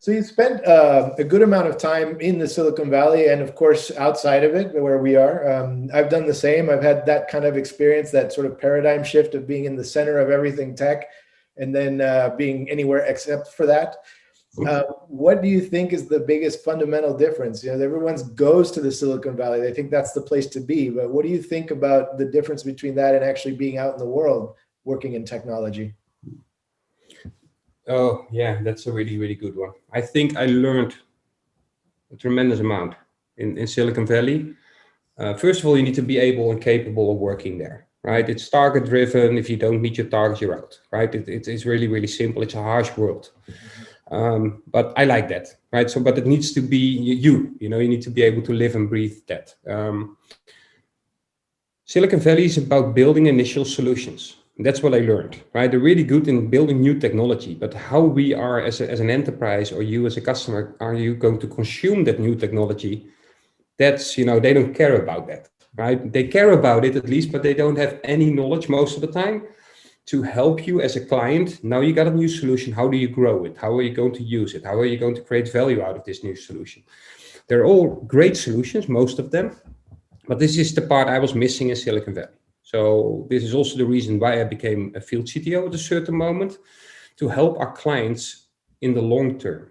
So you spent a good amount of time in the Silicon Valley and of course outside of it where we are. I've done the same. I've had that kind of experience, that sort of paradigm shift of being in the center of everything tech and then being anywhere except for that. What do you think is the biggest fundamental difference? You know, everyone goes to the Silicon Valley. They think that's the place to be. But what do you think about the difference between that and actually being out in the world working in technology? Oh, yeah, that's a really, really good one. I think I learned a tremendous amount in Silicon Valley. First of all, you need to be able and capable of working there, right? It's target driven. If you don't meet your targets, you're out, right? It's really, really simple. It's a harsh world. But I like that, right? So, but it needs to be you need to be able to live and breathe that. Silicon Valley is about building initial solutions. That's what I learned, right? They're really good in building new technology, but how we are as an enterprise or you as a customer, are you going to consume that new technology? That's, they don't care about that, right? They care about it at least, but they don't have any knowledge most of the time to help you as a client. Now you got a new solution. How do you grow it? How are you going to use it? How are you going to create value out of this new solution? They're all great solutions, most of them, but this is the part I was missing in Silicon Valley. So this is also the reason why I became a field CTO at a certain moment, to help our clients in the long term.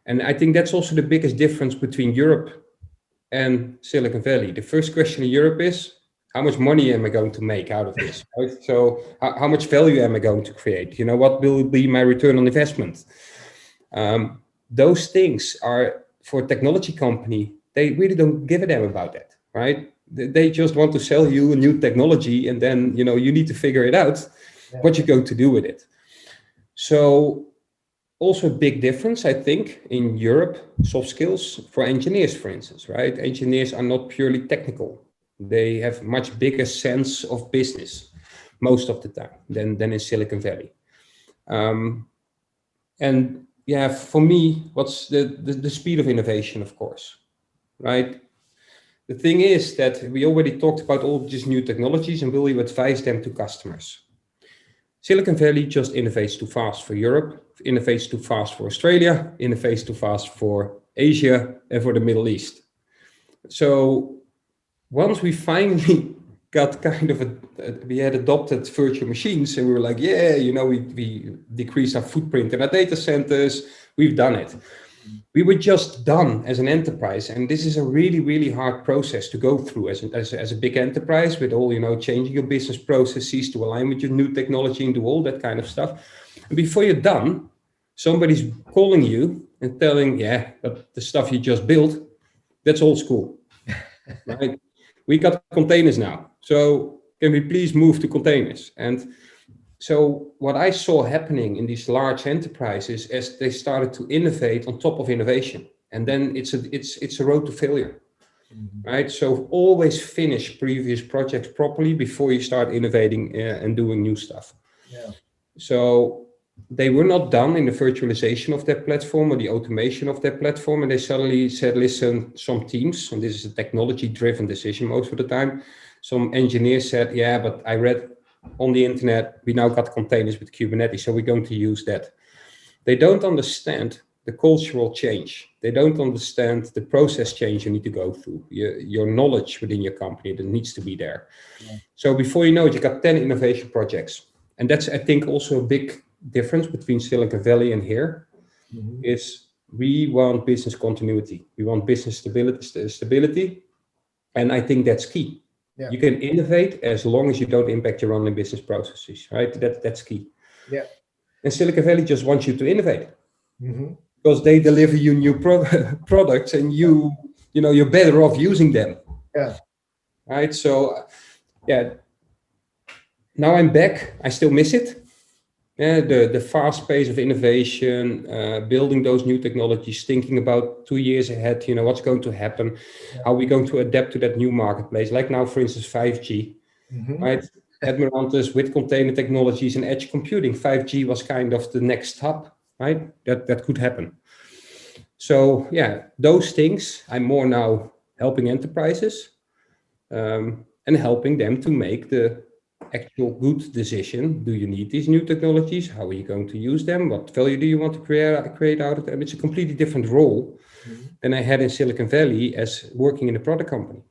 And I think that's also the biggest difference between Europe and Silicon Valley. The first question in Europe is, how much money am I going to make out of this? Right? So how much value am I going to create? What will be my return on investment? Those things are, for a technology company, they really don't give a damn about that, right? They just want to sell you a new technology, and then you need to figure it out what you're going to do with it. So also a big difference, I think, in Europe, soft skills for engineers, for instance, right? Engineers are not purely technical. They have much bigger sense of business most of the time than in Silicon Valley. And yeah, for me, what's the speed of innovation, of course, right? The thing is that we already talked about all these new technologies and will you advise them to customers? Silicon Valley just innovates too fast for Europe, innovates too fast for Australia, innovates too fast for Asia and for the Middle East. So once we finally got kind of we had adopted virtual machines and we were like, yeah, we decreased our footprint in our data centers, we've done it. We were just done as an enterprise, and this is a really, really hard process to go through as a big enterprise with all, changing your business processes to align with your new technology and do all that kind of stuff. And before you're done, somebody's calling you and telling, yeah, but the stuff you just built, that's old school, right? We got containers now, so can we please move to containers? And so what I saw happening in these large enterprises as they started to innovate on top of innovation, and then it's a road to failure, right? So always finish previous projects properly before you start innovating and doing new stuff. Yeah. So they were not done in the virtualization of their platform or the automation of their platform, and they suddenly said, listen, some teams, and this is a technology-driven decision most of the time, some engineers said, yeah, but I read on the internet, we now got containers with Kubernetes, so we're going to use that. They don't understand the cultural change. They don't understand the process change you need to go through, your knowledge within your company that needs to be there. Yeah. So before you know it, you got 10 innovation projects. And that's, I think, also a big difference between Silicon Valley and here, is we want business continuity. We want business stability. And I think that's key. Yeah. You can innovate as long as you don't impact your own business processes, right? That's key. Yeah. And Silicon Valley just wants you to innovate because they deliver you new products, and you're better off using them. Yeah. Right. So, yeah. Now I'm back. I still miss it. Yeah, the fast pace of innovation, building those new technologies, thinking about 2 years ahead, what's going to happen, how are we going to adapt to that new marketplace? Like now, for instance, 5G, right? Admirantes with container technologies and edge computing. 5G was kind of the next hub, right? That could happen. So yeah, those things, I'm more now helping enterprises and helping them to make the actual good decision. Do you need these new technologies? How are you going to use them? What value do you want to create out of them? It's a completely different role than I had in Silicon Valley as working in a product company.